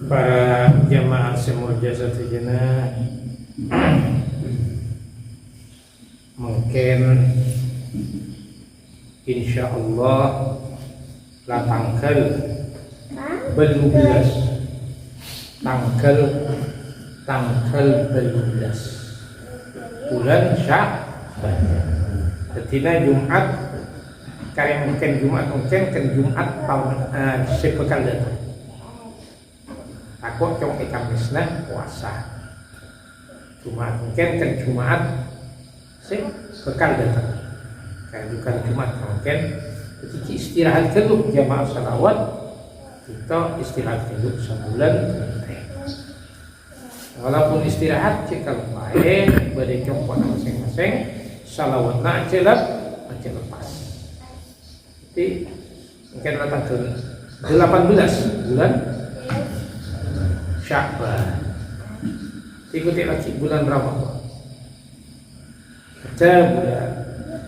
para jamaah Semurjazat Jannah, mungkin insya Allah lah tanggal 12 bulan Sya'ban. Ketika Jumat kalian mungkin Jumat tahun sepekan datang. Aku cong Kamisna puasa. Jumat mungkin Jumat sepekan datang. Kayak bukan Jumat mungkin ketika istirahat dulu jamaah salawat kita istirahat dulu sebulan. Walaupun istirahat jika baik berdekong pada masing-masing salawatna aja lepas. Jadi mungkin datang ke 18 bulan Sya'ban. Ikuti lagi bulan Ramadan. Kita bulan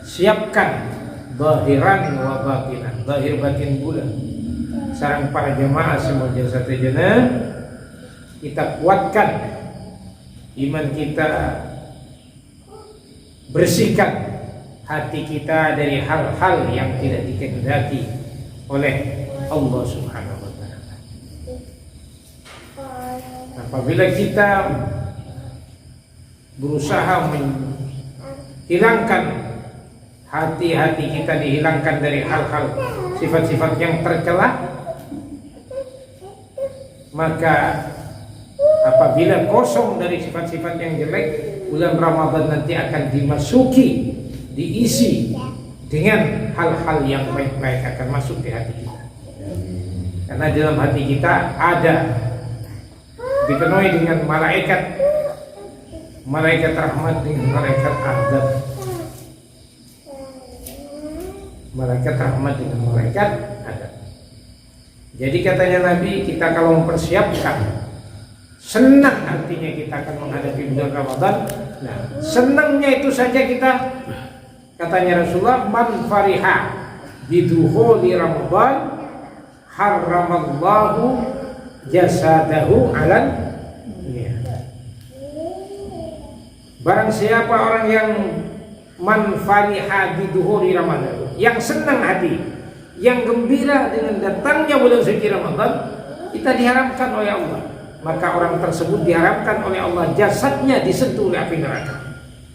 siapkan zahiran wa batinan, zahir batin bulan. Sarang para jamaah Semurjazat Jannah, kita kuatkan iman kita, bersihkan hati kita dari hal-hal yang tidak dikehendaki oleh Allah Subhanahu wa taala. Apabila kita berusaha menghilangkan hati-hati kita, dihilangkan dari hal-hal sifat-sifat yang tercela, maka apabila kosong dari sifat-sifat yang jelek, bulan Ramadan nanti akan dimasuki, diisi dengan hal-hal yang baik-baik akan masuk di hati kita. Karena dalam hati kita ada dipenuhi dengan malaikat rahmat dengan malaikat adab. Malaikat rahmat dengan malaikat adab. Jadi katanya Nabi, kita kalau mempersiapkan, senang artinya kita akan menghadapi bulan Ramadan. Nah, senangnya itu saja kita, katanya Rasulullah, man fariha bidukhuli Ramadan haramallahu jasadahu alan. Barang siapa orang yang man fariha bidukhuli Ramadan, yang senang hati, yang gembira dengan datangnya bulan suci Ramadan, kita diharamkan oleh Allah, maka orang tersebut diharamkan oleh Allah jasadnya disentuh oleh api neraka.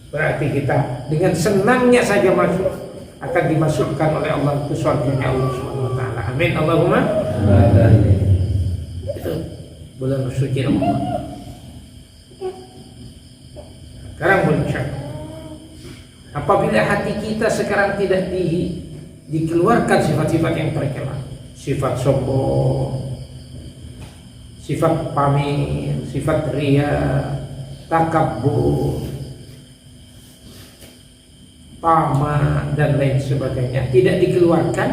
Berarti kita dengan senangnya saja masuk, akan dimasukkan oleh Allah ke surganya Allah Subhanahu wa taala. Amin Allahumma amin. Itu bulan suci Ramadan. Sekarang bulan Syawal. Apabila hati kita sekarang tidak dikeluarkan sifat-sifat yang tercela, sifat sombong, sifat pamit, sifat riya, takabur, tamak dan lain sebagainya, tidak dikeluarkan,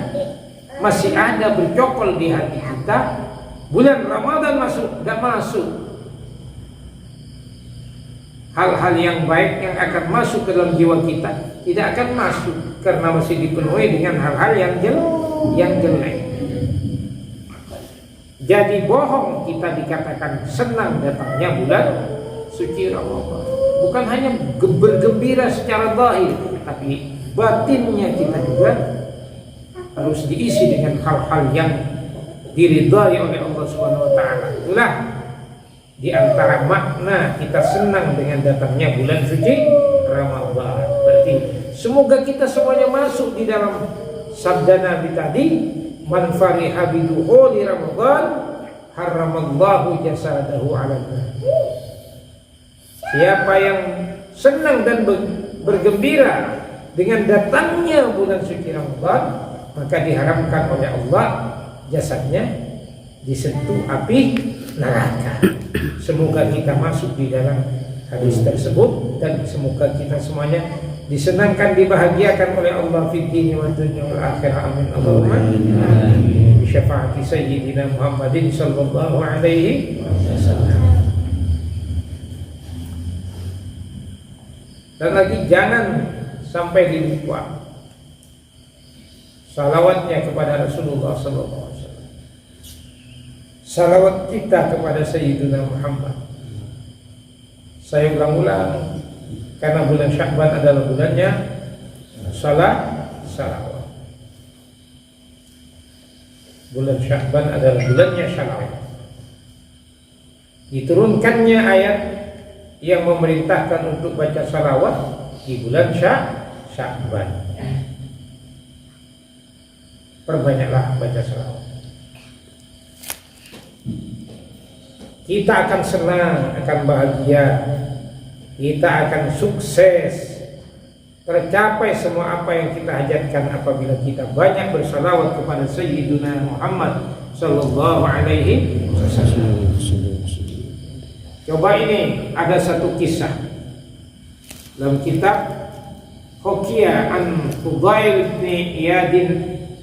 masih ada bercokol di hati kita, bulan Ramadan masuk, tidak masuk. Hal-hal yang baik yang akan masuk ke dalam jiwa kita tidak akan masuk, karena masih dipenuhi dengan hal-hal yang jelek. Jadi bohong kita dikatakan senang datangnya bulan suci Ramadan. Bukan hanya bergembira secara zahir, tapi batinnya kita juga harus diisi dengan hal-hal yang diridhai oleh Allah Subhanahu wa taala. Itulah di antara makna kita senang dengan datangnya bulan suci Ramadan. Berarti semoga kita semuanya masuk di dalam sabda Nabi tadi, man fariha bidukhuli Ramadan haramallahu jasadahu 'alan nar. Siapa yang senang dan bergembira dengan datangnya bulan suci Ramadan, maka diharamkan oleh Allah jasadnya disentuh api neraka. Semoga kita masuk di dalam hadis tersebut, dan semoga kita semuanya disenangkan, dibahagiakan oleh Allah fid dini wa dunya wal akhirah. Amin Allahumma amin. Bi syafaati sayyidina Muhammadin sallallahu alaihi wasallam. Dan lagi jangan sampai dilupa salawatnya kepada Rasulullah sallallahu alaihi wasallam. salawat kita kepada Sayyidina Muhammad. Saya ulang-ulang, karena bulan Sya'ban adalah bulannya salawat. Bulan Sya'ban adalah bulannya salawat. Diturunkannya ayat yang memerintahkan untuk baca salawat di bulan Sya'ban. Perbanyaklah baca salawat. Kita akan senang, akan bahagia, kita akan sukses, tercapai semua apa yang kita hajatkan apabila kita banyak bersalawat kepada Sayyidina Muhammad sallallahu alaihi wasallam. Coba ini ada satu kisah dalam kitab Hukiyah an Fudail bin Iyadin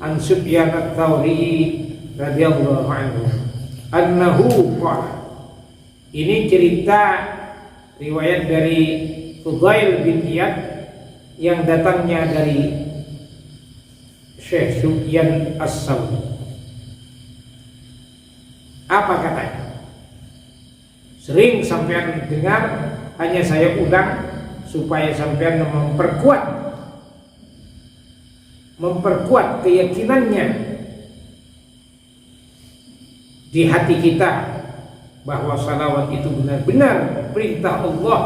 an Sufyan ats-Tsauri radhiyallahu anhu annahu qala. Ini cerita riwayat dari Fudail bin Iyad yang datangnya dari Syekh Sufyan Ats-Tsauri. Apa katanya? Sering sampean dengar, hanya saya ulang supaya sampean memperkuat keyakinannya di hati kita bahwa salawat itu benar-benar perintah Allah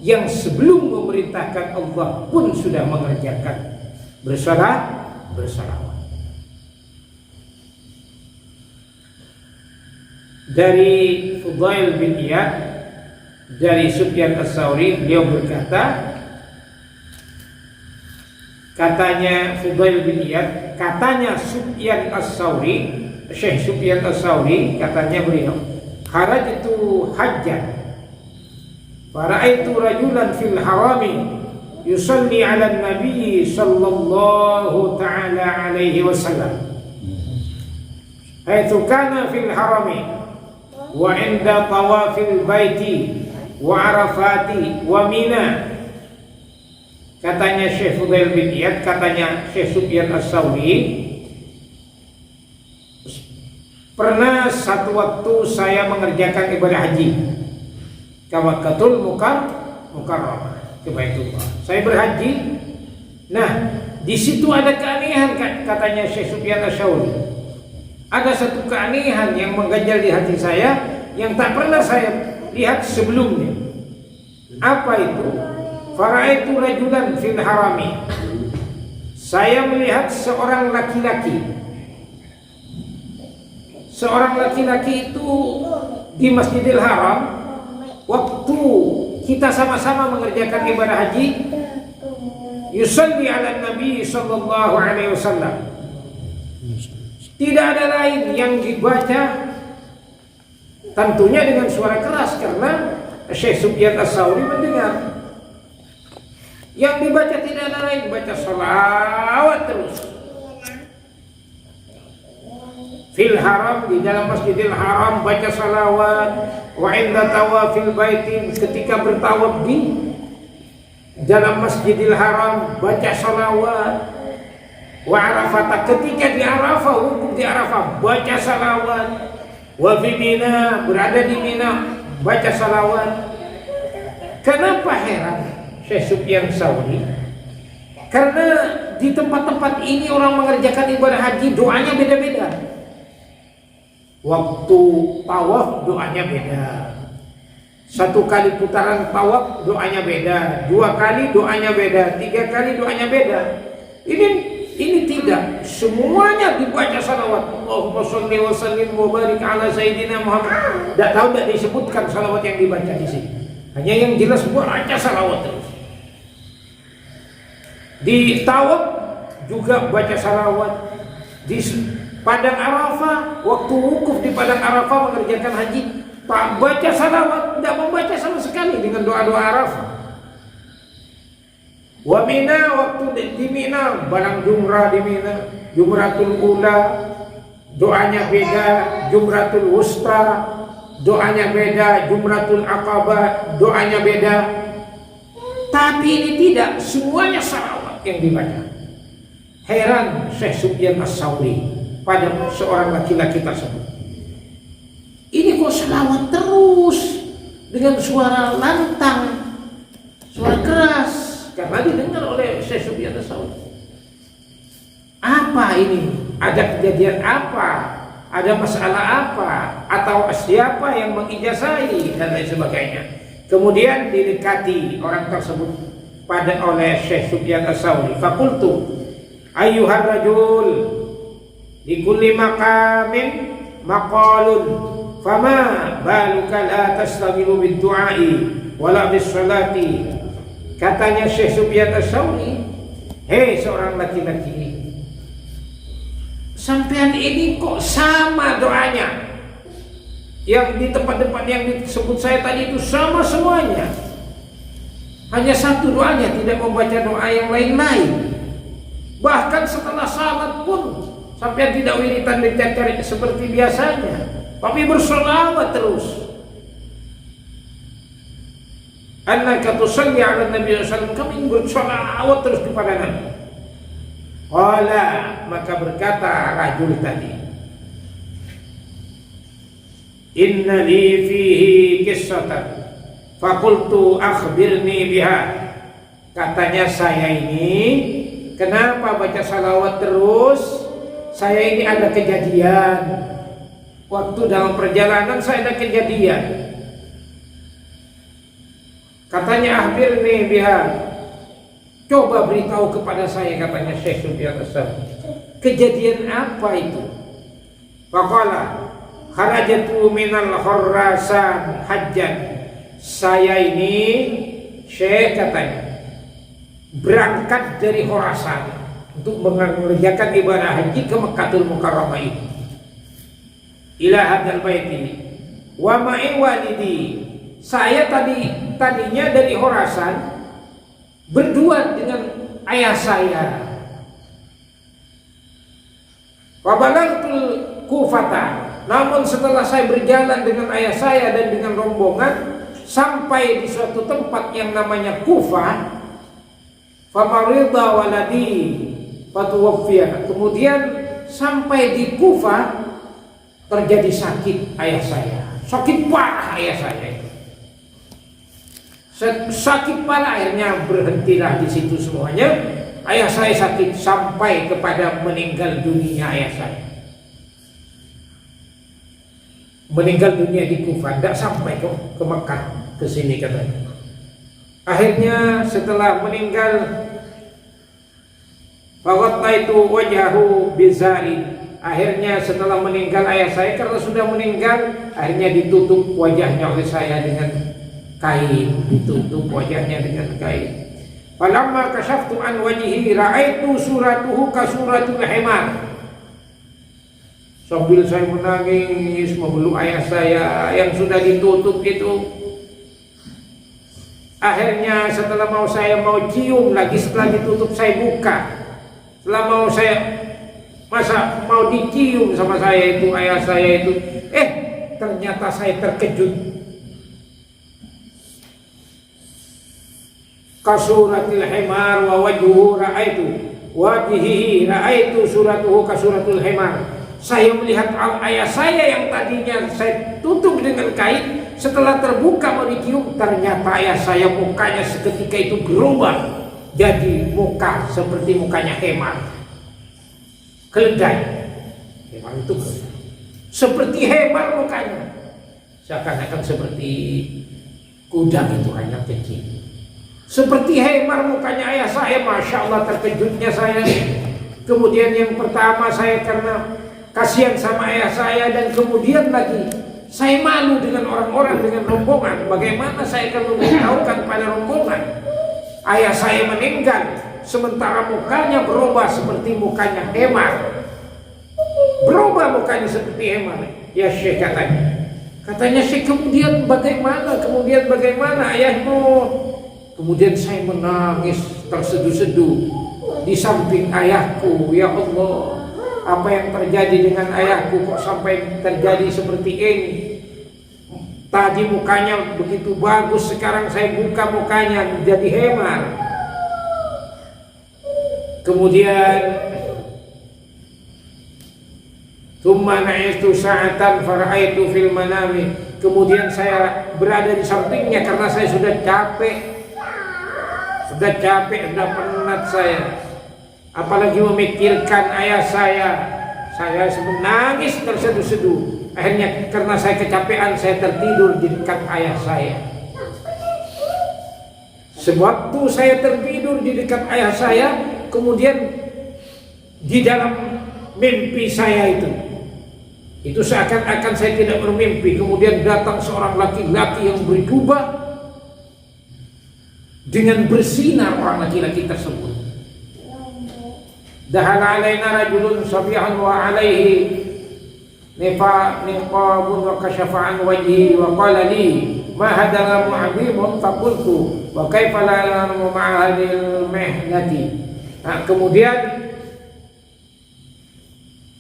yang sebelum memerintahkan Allah pun sudah mengerjakan bersalawat. Dari Fudail bin Iyad dari Sufyan Ats-Tsauri, beliau berkata, katanya Fudail bin Iyad, katanya Sufyan Ats-Tsauri, Syekh Sufyan Ats-Tsauri, katanya beliau, kharajtu hajjan fara'aitu rajulan fil harami yusalli 'ala an-nabi sallallahu ta'ala alaihi wasallam haitsu kana fil harami wa 'inda tawafil baiti wa arafati wa mina. Katanya Syekh Fudail bin Iyad, katanya Syekh Sufyan Ats-Tsauri, pernah satu waktu saya mengerjakan ibadah haji ke Makkahul Mukarramah, ke Baitullah. Saya berhaji. Nah, di situ ada keanehan, katanya Syekh Sufyan Ats-Tsauri. Ada satu keanehan yang mengganjal di hati saya yang tak pernah saya lihat sebelumnya. Apa itu? Fara'aitu rajulan fil harami. Saya melihat seorang laki-laki. Seorang laki-laki itu di Masjidil Haram waktu kita sama-sama mengerjakan ibadah haji, yusalli 'ala Nabi sallallahu alaihi wasallam. Tidak ada lain yang dibaca, tentunya dengan suara keras karena Syekh Sufyan Ats-Tsauri mendengar. Yang dibaca tidak ada lain, baca salawat terus. Fil haram, di dalam Masjidil Haram baca salawat. Wa inda tawafil baitin, ketika bertawaf di dalam Masjidil Haram baca salawat. Wa arafata, ketika di Arafah, wukuf di Arafah baca salawat. Wa fi Mina, berada di Mina baca salawat. Kenapa heran Syekh Sufyan Ats-Tsauri? Karena di tempat-tempat ini orang mengerjakan ibadah haji doanya beda-beda. Waktu tawaf doanya beda. Satu kali putaran tawaf doanya beda. 2 kali doanya beda. 3 kali doanya beda. Ini tidak, semuanya dibaca salawat. Allahumma sholli wa sallim wa barik ala sayyidina Muhammad. Tidak tahu, tidak disebutkan salawat yang dibaca di sini. Hanya yang jelas baca salawat terus. Di tawaf juga baca salawat. Di Padang Arafah, waktu wukuf di Padang Arafah mengerjakan haji, tak baca salawat, tidak membaca sama sekali dengan doa-doa Arafah. Wa Mina, waktu di Mina, barang jumrah di Mina, jumratul ula, doanya beda, jumratul wusta, doanya beda, jumratul aqabah, doanya beda. Tapi ini tidak, semuanya salawat yang dibaca. Heran Syekh Sufyan Ats-Tsauri pada seorang laki-laki tersebut. selawat terus dengan suara lantang, suara keras, karena didengar oleh Syekh Sufyan Ats-Tsauri. Apa ini? Ada kejadian apa? Ada masalah apa? Atau siapa yang mengijazahi dan lain sebagainya. Kemudian didekati orang tersebut oleh Syekh Sufyan Ats-Tsauri. Faqultu ayyuhar rajul di kulli maqamin maqalun fama baluka la tastaghilu bid du'ai wala bis salati. Katanya Syekh Sufyan Ats-Tsauri, hei seorang laki-laki, sampean ini kok sama doanya yang di tempat-tempat yang disebut saya tadi itu sama semuanya. Hanya satu doanya, tidak membaca doa yang lain-lain. Bahkan setelah salat pun sampean tidak wiritan dicari seperti biasanya, tapi bersolawat terus. Annaka tusalli ala Nabi sallallahu alaihi wasallam, kami bersolawat terus kepada Nabi. Qala, maka berkata rajul tadi, inna li fihi qissatan faqultu akhbirni biha. Katanya saya ini kenapa baca salawat terus? Saya ini ada kejadian. Waktu dalam perjalanan saya ada kejadian. Katanya akhbirni biha, coba beritahu kepada saya, katanya Syekh Sufyan Ats-Tsauri. Kejadian apa itu? Faqala kharajatu minal Khurasan hajjan. Saya ini, Syekh katanya, berangkat dari Khurasan untuk mengerjakan ibadah haji ke Mekkatul Mukarramah ini. Ila hadzal baiti wa ma'i walidi. Saya tadinya dari Khurasan berdua dengan ayah saya. Wa balagtul Kufata. Namun setelah saya berjalan dengan ayah saya dan dengan rombongan sampai di suatu tempat yang namanya Kufah, famarida waladi fatuwaffiya. Kemudian sampai di Kufah terjadi sakit ayah saya. Sakit parah ayah saya itu. Sakit parah, akhirnya berhentilah di situ semuanya. Ayah saya sakit sampai kepada meninggal dunia ayah saya. Meninggal dunia di Kufah, tidak sampai ke Mekah, ke sini katanya. Akhirnya setelah meninggal, faghattaitu wajhahu bizari. Akhirnya setelah meninggal ayah saya, karena sudah meninggal, akhirnya ditutup wajahnya oleh saya dengan kain, ditutup wajahnya dengan kain. Falamma kasyaftu an wajhihi ra'aitu suratuhu ka suratul himar. Sambil saya menangis memeluk ayah saya yang sudah ditutup itu. Akhirnya setelah saya mau cium lagi, setelah ditutup saya buka. Setelah mau dicium sama saya itu, ayah saya itu, ternyata saya terkejut. Kasuratil himar wa wajhuhu ra'aitu wajhihi ra'aitu suratuhu kasuratul himar. Saya melihat ayah saya yang tadinya saya tutup dengan kain, setelah terbuka mau dicium, ternyata ayah saya mukanya seketika itu berubah jadi muka seperti mukanya himar. Keledai. Himar itu keledai. Seperti himar mukanya. Seakan-akan seperti kuda itu, hanya kecil. Seperti himar mukanya ayah saya. Masya Allah, terkejutnya saya. Kemudian yang pertama saya karena kasihan sama ayah saya, dan kemudian lagi saya malu dengan orang-orang, dengan rombongan. Bagaimana saya akan memberitahukan pada rombongan ayah saya meninggal, sementara mukanya berubah seperti mukanya himar. Berubah mukanya seperti himar. Ya Syekh katanya Syekh, kemudian bagaimana ayahmu? Kemudian saya menangis terseduh-seduh di samping ayahku. Ya Allah, apa yang terjadi dengan ayahku kok sampai terjadi seperti ini? Tadi mukanya begitu bagus, sekarang saya buka mukanya menjadi himar. Kemudian Tsumma na'istu sa'atan fara'aitu fil manami. Kemudian saya berada di sampingnya karena saya sudah capek. Sudah penat saya. Apalagi memikirkan ayah saya. Saya menangis terseduh-seduh. Akhirnya karena saya kecapean, saya tertidur di dekat ayah saya. Sewaktu saya tertidur di dekat ayah saya, kemudian di dalam mimpi saya itu seakan-akan saya tidak bermimpi. Kemudian datang seorang laki-laki yang berjubah dengan bersinar. Orang laki-laki tersebut, dahala alaina rajulun sabihan wa alaihi niqabun wa kashafa an wajhi wa qala li ma hadara mu'abimun faqultu wa kaifa la ya'lamu ma'ahadil mihnati. Nah, kemudian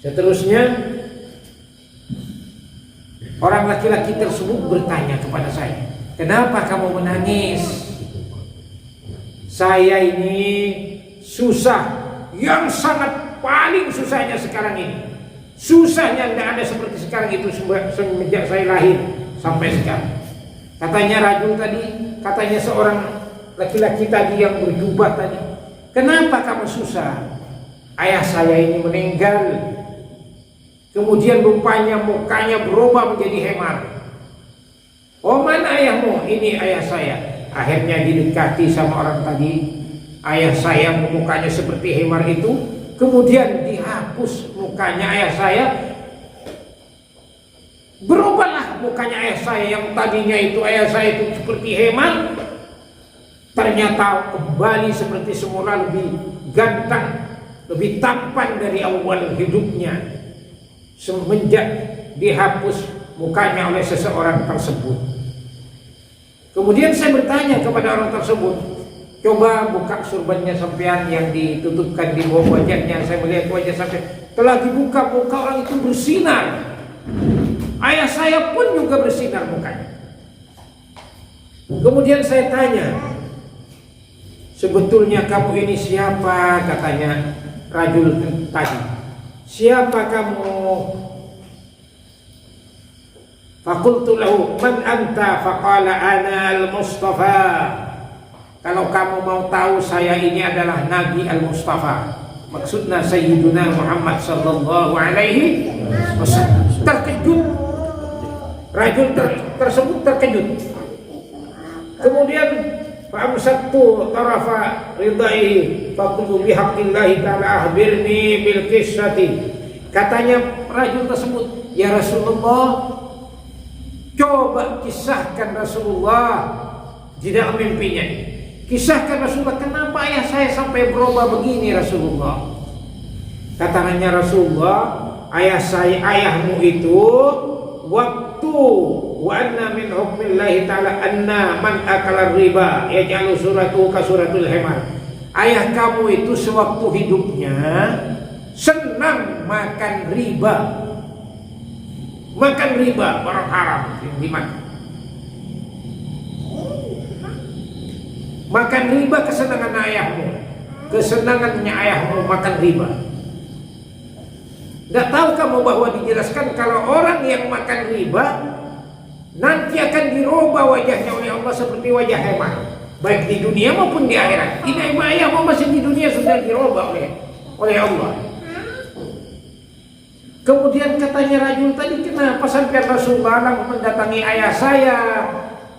seterusnya orang laki-laki tersebut bertanya kepada saya, kenapa kamu menangis? Saya ini susah, yang sangat paling susahnya sekarang ini. Susahnya tidak ada seperti sekarang itu semenjak saya lahir sampai sekarang. Katanya rajul tadi, katanya seorang laki-laki tadi yang berjubah tadi, kenapa kamu susah? Ayah saya ini meninggal. Kemudian rupanya mukanya berubah menjadi hemar. Oh, mana ayahmu? Ini ayah saya. Akhirnya didekati sama orang tadi. Ayah saya mukanya seperti hemar itu. Kemudian dihapus mukanya ayah saya. Berubahlah mukanya ayah saya. Yang tadinya itu ayah saya itu seperti hemar, ternyata kembali seperti semula, lebih ganteng, lebih tampan dari awal hidupnya semenjak dihapus mukanya oleh seseorang tersebut. Kemudian saya bertanya kepada orang tersebut, coba buka surbannya sampean yang ditutupkan di bawah wajahnya. Saya melihat wajah sampean telah dibuka, muka orang itu bersinar. Ayah saya pun juga bersinar mukanya. Kemudian saya tanya, sebetulnya kamu ini siapa? Katanya rajul tadi, siapa kamu? Fakultu lahu man anta? Faqala ana al-Mustafa. Kalau kamu mau tahu, saya ini adalah Nabi al-Mustafa. Maksudnya Sayyiduna Muhammad sallallahu alaihi wasallam. Terkejut, rajul tersebut terkejut. Kemudian fa'amsaktu tarafa ridaihi faqultu bihaqqillahi ta'ala akhbirni bil qissati. Katanya rajul tersebut, ya Rasulullah, coba kisahkan Rasulullah di dalam mimpinya. Kisahkan Rasulullah, kenapa ayah saya sampai berubah begini Rasulullah? Katanya Rasulullah, ayahmu itu waktu wa anna min hukmillahi ta'ala anna man akala riba yaj'alu suratuhu ka suratul himar. Ayah kamu itu sewaktu hidupnya senang makan riba. Makan riba, barang haram dimakan. Makan riba kesenangan ayahmu. Kesenangannya ayahmu makan riba. Tidak tahu kamu bahwa dijelaskan kalau orang yang makan riba nanti akan dirubah wajahnya oleh Allah seperti wajah hemar, baik di dunia maupun di akhirat. Ini ayahmu masih di dunia sudah dirubah oleh Allah. Kemudian katanya rajul tadi, kenapa sampai Rasulullah mendatangi ayah saya,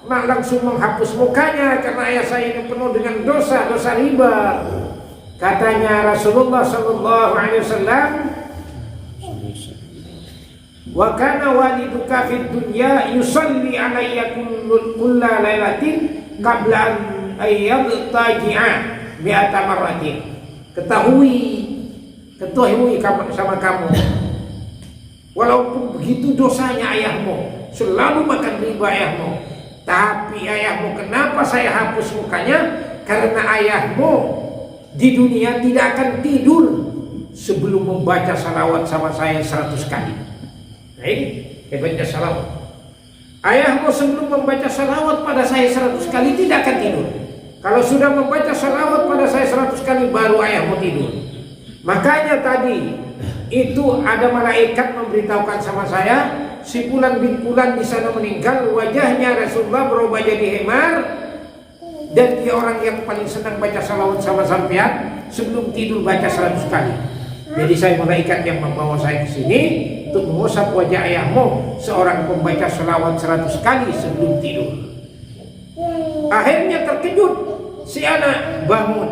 langsung menghapus mukanya karena ayah saya ini penuh dengan dosa riba. Katanya Rasulullah sallallahu alaihi wasallam, wa kana waliduka fid dunya yusalli alayya kulla lailatin qabla an yadtaji'a mi'ata marratin. Ketahui sama kamu, walaupun begitu dosanya ayahmu, selalu makan riba ayahmu, tapi ayahmu kenapa saya hapus mukanya? Karena ayahmu di dunia tidak akan tidur sebelum membaca salawat sama saya 100 kali. Nah ini hebatnya salawat. Ayahmu sebelum membaca salawat pada saya 100 kali tidak akan tidur. Kalau sudah membaca salawat pada saya 100 kali baru ayahmu tidur. Makanya tadi itu ada malaikat memberitahukan sama saya, si Fulan bin Fulan di sana meninggal, wajahnya Rasulullah berubah jadi hemar, dan dia orang yang paling senang baca salawat sama sampean, sebelum tidur baca 100 kali. Jadi saya malaikat yang membawa saya ke sini untuk mengusap wajah ayahmu, seorang pembaca salawat 100 kali sebelum tidur. Akhirnya terkejut si anak bangun.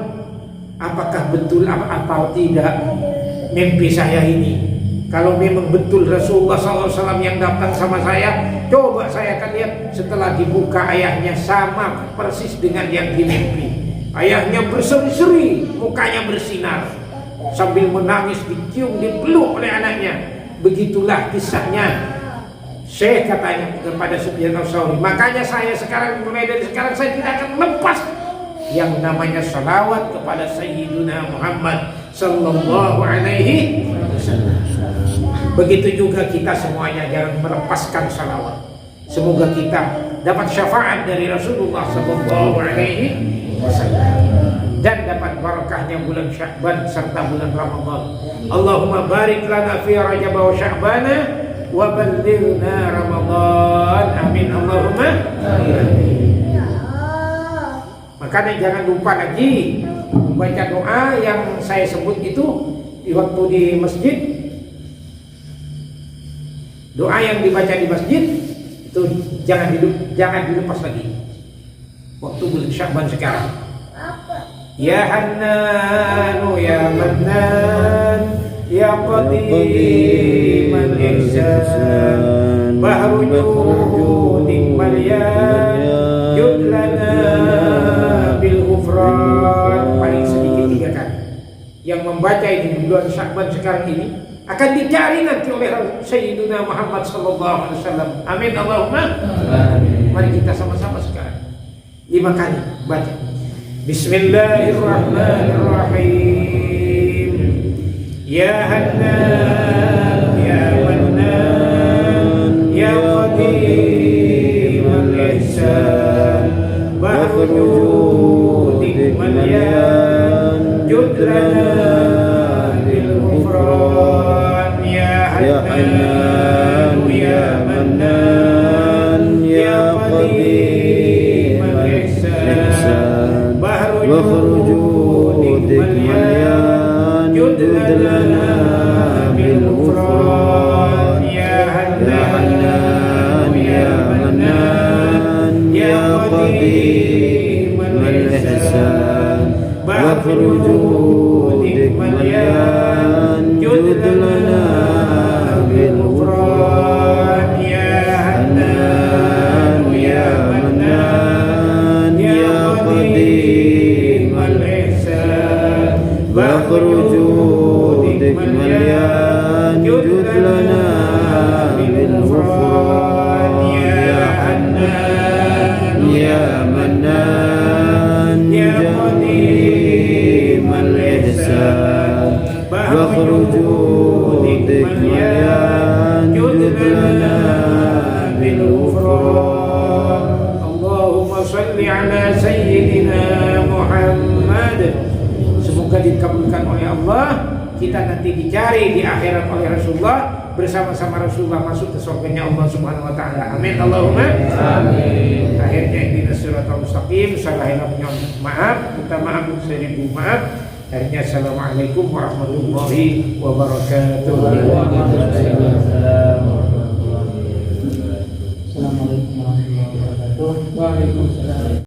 Apakah betul atau tidak mimpi saya ini? Kalau memang betul Rasulullah SAW yang datang sama saya, coba saya akan lihat. Setelah dibuka, ayahnya sama persis dengan yang dimimpi. Ayahnya berseri-seri, mukanya bersinar, sambil menangis, dicium, dipeluk oleh anaknya. Begitulah kisahnya. Syekh katanya kepada Sufyan Ats-Tsauri, makanya saya sekarang, mulai dari sekarang saya tidak akan lepas yang namanya salawat kepada Sayyiduna Muhammad sallallahu alaihi wasallam. Begitu juga kita semuanya jangan melepaskan salawat. Semoga kita dapat syafaat dari Rasulullah sallallahu alaihi wasallam dan dapat barakahnya bulan Sya'ban serta bulan Ramadan. Allahumma barik lana fi Rajab wa Sya'bana wa ballighna Ramadan. Amin Allahumma amin. Makanya jangan lupa lagi membaca doa yang saya sebut itu di waktu di masjid. Doa yang dibaca di masjid itu jangan dilepas lagi waktu bulan Sya'ban sekarang. Ya Hannanu ya Mannan ya Qadiman Ihsan Bahru Judik Malyan Judlana bil Ghufran. Paling sedikit 3 kali. Yang membaca ini di bulan Sya'ban sekarang ini akan dicari nanti oleh Sayyidina Muhammad sallallahu alaihi wasallam. Amin Allahumma amin. Mari kita sama-sama sekarang 5 kali baca. Bismillahirrahmanirrahim. Ya Hannan ya Mannan ya Qadiman Ihsan Bahru Judik Malyan Judlana bil Ghufran. Ya Hannan ya Mannan ya Qadiman Ihsan Bahru Judik Malyan Judlana bil Ghufran. Ya Hannan ya Mannan ya Qadiman Ihsan Bahru Judik Malyan Judlana bil Ghufran. Ya Hannan ya Mannan ya Qadiman Ihsan Bahru Judik Malyan Judlana bil Ghufran. Ya Hannan ya Mannan ya Qadiman Ihsan Bahru Judik Malyan Judlana bil Ghufran. Allahumma salli ala Sayyidina Muhammad. Semoga dikabulkan oleh Allah. Kita nanti dicari di akhirat oleh Rasulullah, bersama-sama Rasulullah masuk ke surganya Allah Subhanahu wa taala. Amin Allahumma amin. Akhirnya ihdinas siratal mustaqim. Salah hilafnya maaf, minta maaf seribu maaf. Akhirnya assalamualaikum warahmatullahi wabarakatuh. Assalamualaikum warahmatullahi wabarakatuh. Waalaikumsalam.